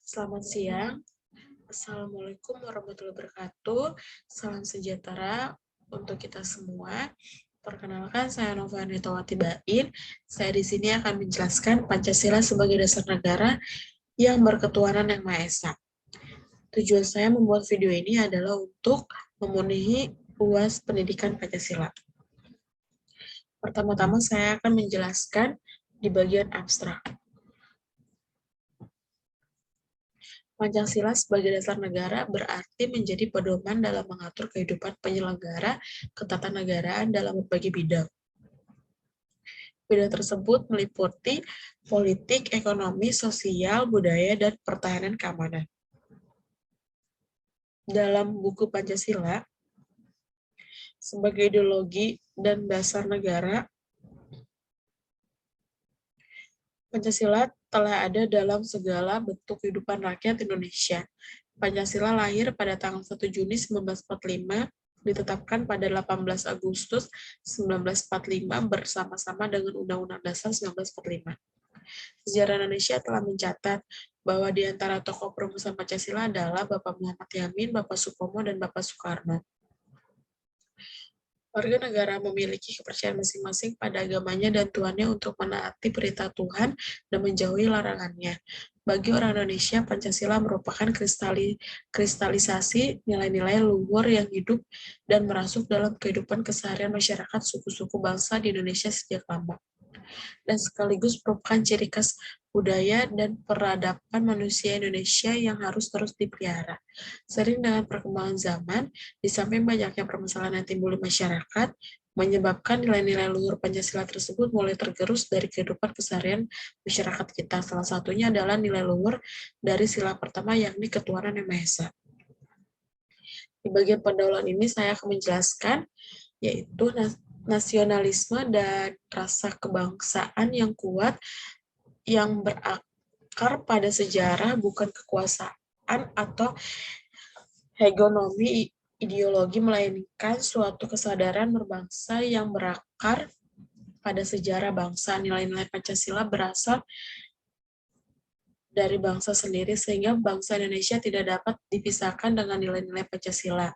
Selamat siang. Assalamualaikum warahmatullahi wabarakatuh. Salam sejahtera untuk kita semua. Perkenalkan, saya Nova Nitawati Bain. Saya di sini akan menjelaskan Pancasila sebagai dasar negara yang berketuhanan yang Maha Esa. Tujuan saya membuat video ini adalah untuk memenuhi luas pendidikan Pancasila. Pertama-tama saya akan menjelaskan di bagian abstrak. Pancasila sebagai dasar negara berarti menjadi pedoman dalam mengatur kehidupan penyelenggara ketatanegaraan dalam berbagai bidang. Bidang tersebut meliputi politik, ekonomi, sosial, budaya, dan pertahanan keamanan. Dalam buku Pancasila, sebagai ideologi dan dasar negara, Pancasila telah ada dalam segala bentuk kehidupan rakyat Indonesia. Pancasila lahir pada tanggal 1 Juni 1945, ditetapkan pada 18 Agustus 1945 bersama-sama dengan Undang-Undang Dasar 1945. Sejarah Indonesia telah mencatat bahwa di antara tokoh perumusan Pancasila adalah Bapak Muhammad Yamin, Bapak Supomo, dan Bapak Soekarno. Warga negara memiliki kepercayaan masing-masing pada agamanya dan Tuhannya untuk menaati perintah Tuhan dan menjauhi larangannya. Bagi orang Indonesia, Pancasila merupakan kristalisasi nilai-nilai luhur yang hidup dan merasuk dalam kehidupan keseharian masyarakat suku-suku bangsa di Indonesia sejak lama, dan sekaligus merupakan ciri khas budaya dan peradaban manusia Indonesia yang harus terus dipelihara. Sering dengan perkembangan zaman, di samping banyaknya permasalahan yang timbul di masyarakat, menyebabkan nilai-nilai luhur Pancasila tersebut mulai tergerus dari kehidupan keseharian masyarakat kita. Salah satunya adalah nilai luhur dari sila pertama, yakni ketuhanan yang Maha Esa. Di bagian pendahuluan ini saya akan menjelaskan, yaitu nasionalisme dan rasa kebangsaan yang kuat yang berakar pada sejarah, bukan kekuasaan atau hegemomi ideologi, melainkan suatu kesadaran berbangsa yang berakar pada sejarah bangsa. Nilai-nilai Pancasila berasal dari bangsa sendiri, sehingga bangsa Indonesia tidak dapat dipisahkan dengan nilai-nilai Pancasila.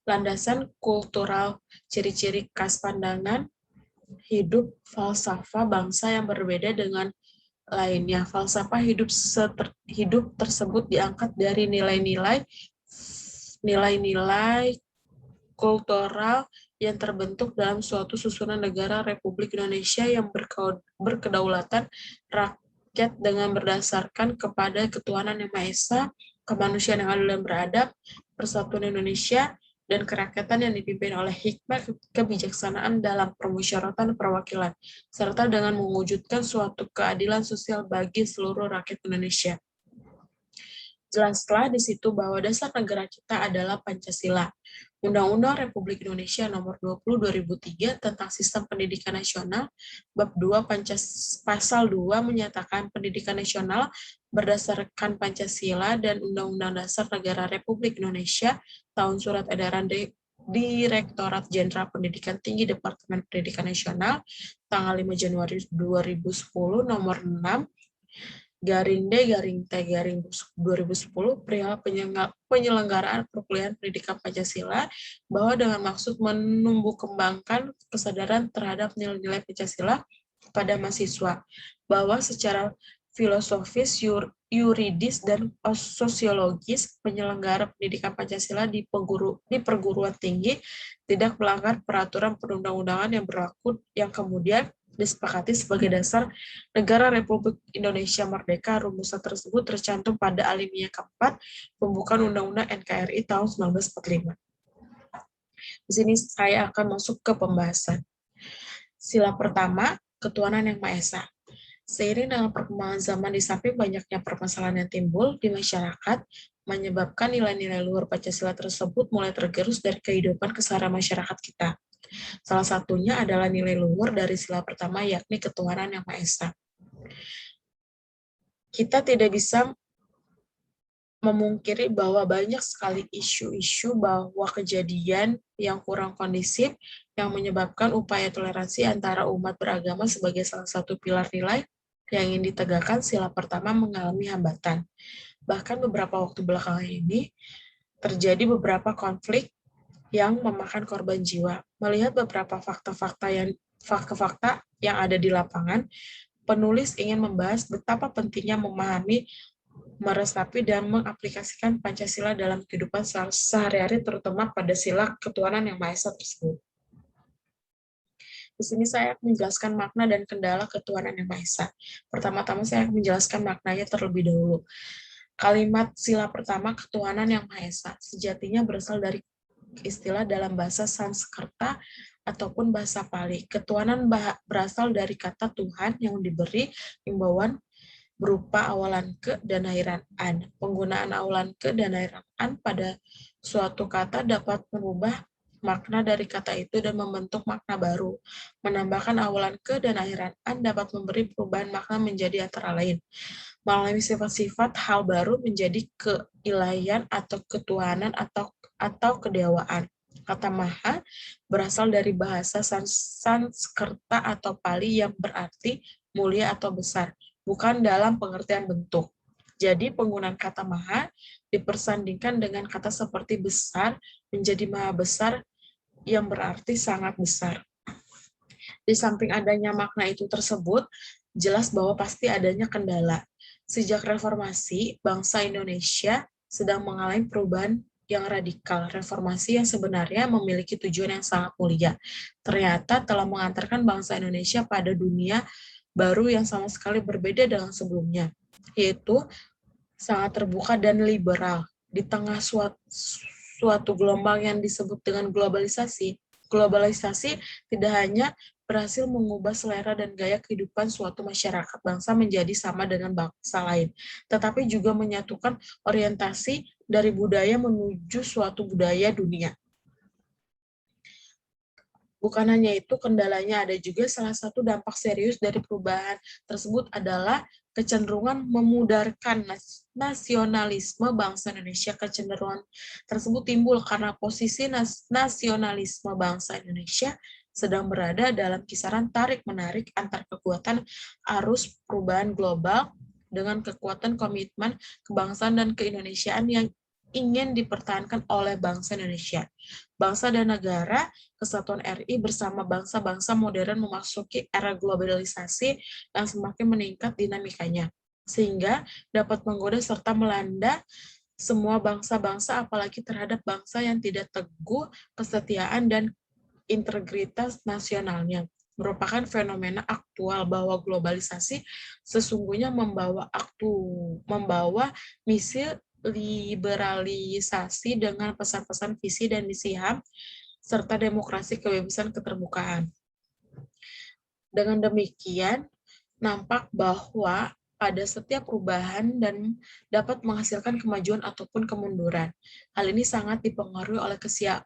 Landasan kultural, ciri-ciri khas pandangan hidup falsafah bangsa yang berbeda dengan lainnya. Falsafah hidup tersebut diangkat dari nilai-nilai kultural yang terbentuk dalam suatu susunan negara Republik Indonesia yang berkedaulatan rakyat dengan berdasarkan kepada ketuhanan yang Maha Esa, kemanusiaan yang adil dan beradab, persatuan Indonesia, dan kerakyatan yang dipimpin oleh hikmah kebijaksanaan dalam permusyawaratan perwakilan, serta dengan mewujudkan suatu keadilan sosial bagi seluruh rakyat Indonesia. Jelaslah di situ bahwa dasar negara kita adalah Pancasila. Undang-Undang Republik Indonesia Nomor 20 2003 tentang Sistem Pendidikan Nasional, Bab 2 Pasal 2 menyatakan pendidikan nasional berdasarkan Pancasila dan Undang-Undang Dasar Negara Republik Indonesia tahun Surat Edaran Direktorat Jenderal Pendidikan Tinggi Departemen Pendidikan Nasional tanggal 5 Januari 2010 nomor 6 /D/T/2010 perihal penyelenggaraan perkuliahan pendidikan Pancasila, bahwa dengan maksud menumbuh kembangkan kesadaran terhadap nilai-nilai Pancasila pada mahasiswa, bahwa secara filosofis, yuridis, dan sosiologis penyelenggara pendidikan Pancasila di perguruan tinggi tidak melanggar peraturan perundang-undangan yang berlaku yang kemudian disepakati sebagai dasar negara Republik Indonesia Merdeka. Rumusan tersebut tercantum pada alinea keempat pembukaan Undang-Undang NKRI tahun 1945. Di sini saya akan masuk ke pembahasan. Sila pertama, ketuhanan yang Maha Esa. Seiring dengan perkembangan zaman, di samping banyaknya permasalahan yang timbul di masyarakat, menyebabkan nilai-nilai luhur Pancasila tersebut mulai tergerus dari kehidupan keseharian masyarakat kita. Salah satunya adalah nilai luhur dari sila pertama, yakni ketuhanan yang Maha Esa. Kita tidak bisa memungkiri bahwa banyak sekali isu-isu bahwa kejadian yang kurang kondisif yang menyebabkan upaya toleransi antara umat beragama sebagai salah satu pilar nilai yang ingin ditegakkan sila pertama mengalami hambatan. Bahkan beberapa waktu belakangan ini terjadi beberapa konflik yang memakan korban jiwa. Melihat beberapa fakta-fakta yang ada di lapangan, penulis ingin membahas betapa pentingnya memahami, meresapi, dan mengaplikasikan Pancasila dalam kehidupan sehari-hari, terutama pada sila ketuhanan yang Maha Esa tersebut. Di sini saya akan menjelaskan makna dan kendala ketuhanan yang Maha Esa. Pertama-tama saya akan menjelaskan maknanya terlebih dahulu. Kalimat sila pertama, ketuhanan yang Maha Esa, sejatinya berasal dari istilah dalam bahasa Sanskerta ataupun bahasa Pali. Ketuhanan berasal dari kata Tuhan yang diberi himbauan berupa awalan ke dan akhiran an. Penggunaan awalan ke dan akhiran an pada suatu kata dapat merubah makna dari kata itu dan membentuk makna baru. Menambahkan awalan ke dan akhiran an dapat memberi perubahan makna menjadi antara lain mengalami sifat-sifat hal baru menjadi keilahian atau ketuhanan atau kedewaan. Kata Maha berasal dari bahasa Sanskerta atau Pali yang berarti mulia atau besar, bukan dalam pengertian bentuk. Jadi penggunaan kata Maha dipersandingkan dengan kata seperti besar menjadi Maha Besar yang berarti sangat besar. Di samping adanya makna itu tersebut, jelas bahwa pasti adanya kendala. Sejak reformasi, bangsa Indonesia sedang mengalami perubahan yang radikal. Reformasi yang sebenarnya memiliki tujuan yang sangat mulia. Ternyata telah mengantarkan bangsa Indonesia pada dunia baru yang sama sekali berbeda dengan sebelumnya, yaitu sangat terbuka dan liberal. Di tengah suatu gelombang yang disebut dengan globalisasi, globalisasi tidak hanya berhasil mengubah selera dan gaya kehidupan suatu masyarakat bangsa menjadi sama dengan bangsa lain, tetapi juga menyatukan orientasi dari budaya menuju suatu budaya dunia. Bukan hanya itu, kendalanya ada juga salah satu dampak serius dari perubahan tersebut adalah kecenderungan memudarkan nasionalisme bangsa Indonesia. Kecenderungan tersebut timbul karena posisi nasionalisme bangsa Indonesia sedang berada dalam kisaran tarik-menarik antar kekuatan arus perubahan global dengan kekuatan komitmen kebangsaan dan keindonesiaan yang ingin dipertahankan oleh bangsa Indonesia. Bangsa dan negara Kesatuan RI bersama bangsa-bangsa modern memasuki era globalisasi yang semakin meningkat dinamikanya, sehingga dapat menggoda serta melanda semua bangsa-bangsa, apalagi terhadap bangsa yang tidak teguh kesetiaan dan integritas nasionalnya. Merupakan fenomena aktual bahwa globalisasi sesungguhnya membawa misi liberalisasi dengan pesan-pesan visi dan misi HAM serta demokrasi, kebebasan, keterbukaan. Dengan demikian, nampak bahwa pada setiap perubahan dan dapat menghasilkan kemajuan ataupun kemunduran. Hal ini sangat dipengaruhi oleh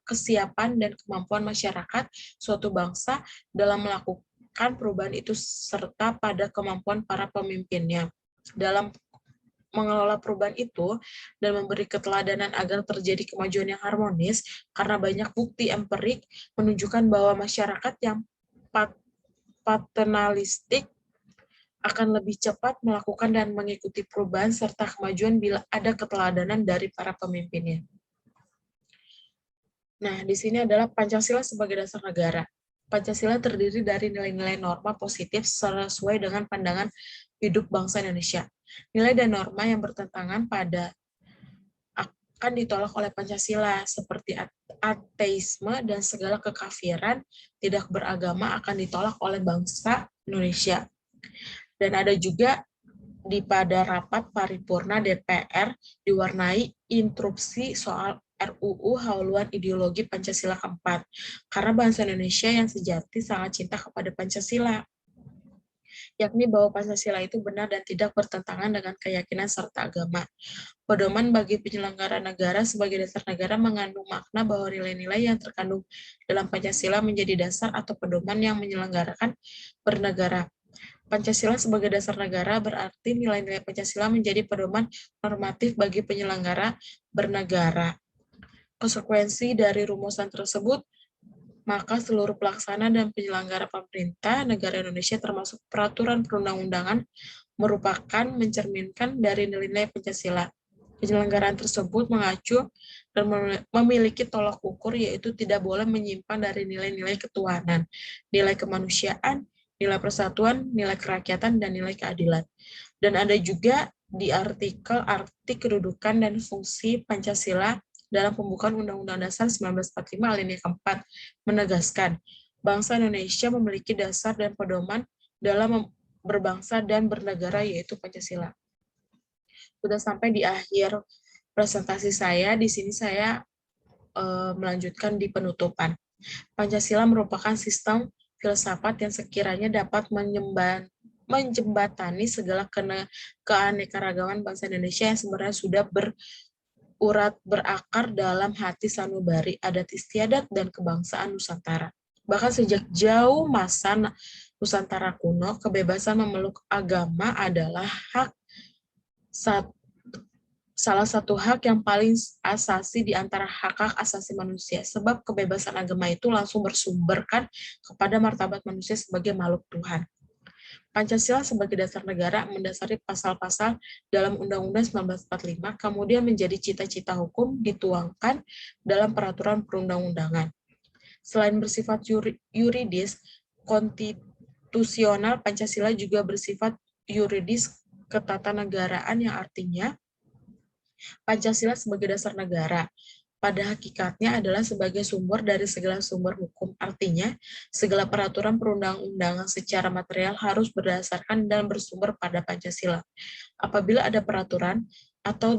kesiapan dan kemampuan masyarakat suatu bangsa dalam melakukan perubahan itu serta pada kemampuan para pemimpinnya dalam mengelola perubahan itu dan memberi keteladanan agar terjadi kemajuan yang harmonis, karena banyak bukti empirik menunjukkan bahwa masyarakat yang paternalistik akan lebih cepat melakukan dan mengikuti perubahan serta kemajuan bila ada keteladanan dari para pemimpinnya. Nah, di sini adalah Pancasila sebagai dasar negara. Pancasila terdiri dari nilai-nilai norma positif sesuai dengan pandangan hidup bangsa Indonesia. Nilai dan norma yang bertentangan akan ditolak oleh Pancasila, seperti ateisme dan segala kekafiran tidak beragama akan ditolak oleh bangsa Indonesia. Dan ada juga pada rapat paripurna DPR diwarnai interupsi soal RUU haluan ideologi Pancasila keempat, karena bangsa Indonesia yang sejati sangat cinta kepada Pancasila, yakni bahwa Pancasila itu benar dan tidak bertentangan dengan keyakinan serta agama. Pedoman bagi penyelenggara negara sebagai dasar negara mengandung makna bahwa nilai-nilai yang terkandung dalam Pancasila menjadi dasar atau pedoman yang menyelenggarakan bernegara. Pancasila sebagai dasar negara berarti nilai-nilai Pancasila menjadi pedoman normatif bagi penyelenggara bernegara. Konsekuensi dari rumusan tersebut, maka seluruh pelaksana dan penyelenggara pemerintah negara Indonesia termasuk peraturan perundang-undangan merupakan mencerminkan dari nilai-nilai Pancasila. Penyelenggaraan tersebut mengacu dan memiliki tolak ukur, yaitu tidak boleh menyimpang dari nilai-nilai ketuhanan, nilai kemanusiaan, nilai persatuan, nilai kerakyatan, dan nilai keadilan. Dan ada juga di artikel arti kedudukan dan fungsi Pancasila dalam pembukaan Undang-Undang Dasar 1945 alinea keempat menegaskan bangsa Indonesia memiliki dasar dan pedoman dalam berbangsa dan bernegara, yaitu Pancasila. Sudah sampai di akhir presentasi saya. Di sini saya melanjutkan di penutupan. Pancasila merupakan sistem filsafat yang sekiranya dapat menjembatani segala keanekaragaman bangsa Indonesia yang sebenarnya sudah berakar dalam hati sanubari adat istiadat dan kebangsaan Nusantara. Bahkan sejak jauh masa Nusantara kuno, kebebasan memeluk agama adalah salah satu hak yang paling asasi di antara hak-hak asasi manusia, sebab kebebasan agama itu langsung bersumberkan kepada martabat manusia sebagai makhluk Tuhan. Pancasila sebagai dasar negara mendasari pasal-pasal dalam Undang-Undang 1945, kemudian menjadi cita-cita hukum dituangkan dalam peraturan perundang-undangan. Selain bersifat yuridis, konstitusional, Pancasila juga bersifat yuridis ketatanegaraan, yang artinya Pancasila sebagai dasar negara pada hakikatnya adalah sebagai sumber dari segala sumber hukum. Artinya, segala peraturan perundang-undangan secara material harus berdasarkan dan bersumber pada Pancasila. Apabila ada peraturan atau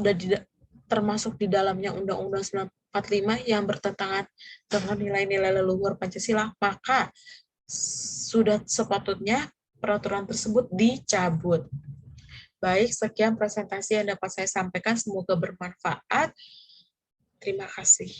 termasuk di dalamnya Undang-Undang 1945 yang bertentangan dengan nilai-nilai leluhur Pancasila, maka sudah sepatutnya peraturan tersebut dicabut. Baik, sekian presentasi yang dapat saya sampaikan. Semoga bermanfaat. Terima kasih.